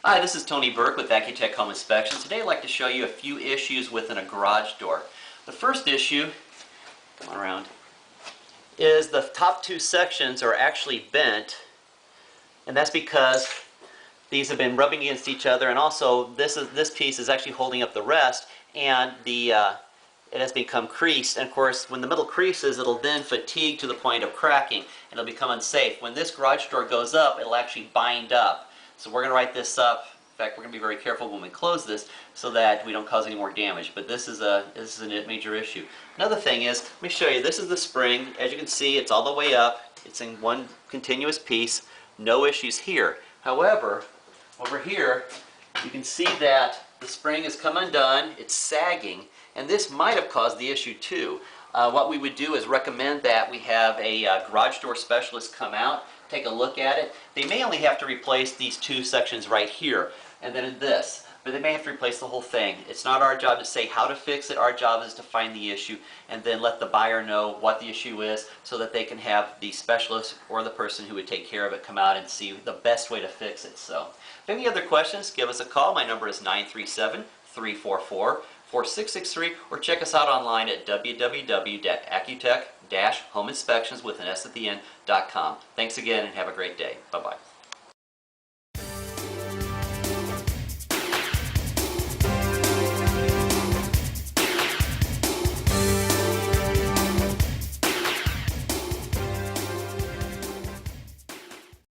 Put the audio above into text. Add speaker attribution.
Speaker 1: Hi, this is Tony Burk with Accutech Home Inspections. Today I'd like to show you a few issues within a garage door. The first issue, come on around, is the top two sections are actually bent, and that's because these have been rubbing against each other, and also this piece is actually holding up the rest, and it has become creased. And of course, when the metal creases, it'll then fatigue to the point of cracking, and it'll become unsafe. When this garage door goes up, it'll actually bind up. So we're going to write this up. In fact, we're going to be very careful when we close this so that we don't cause any more damage. But this is a major issue. Another thing is, let me show you. This is the spring. As you can see, it's all the way up. It's in one continuous piece. No issues here. However, over here, you can see that the spring has come undone. It's sagging, and this might have caused the issue too. What we would do is recommend that we have a garage door specialist come out, take a look at it. They may only have to replace these two sections right here and then this, but they may have to replace the whole thing. It's not our job to say how to fix it. Our job is to find the issue and then let the buyer know what the issue is so that they can have the specialist or the person who would take care of it come out and see the best way to fix it. So if any other questions, give us a call. My number is 937-344-4663, or check us out online at www.accutech-homeinspections with an S at the end.com. Thanks again and have a great day. Bye-bye.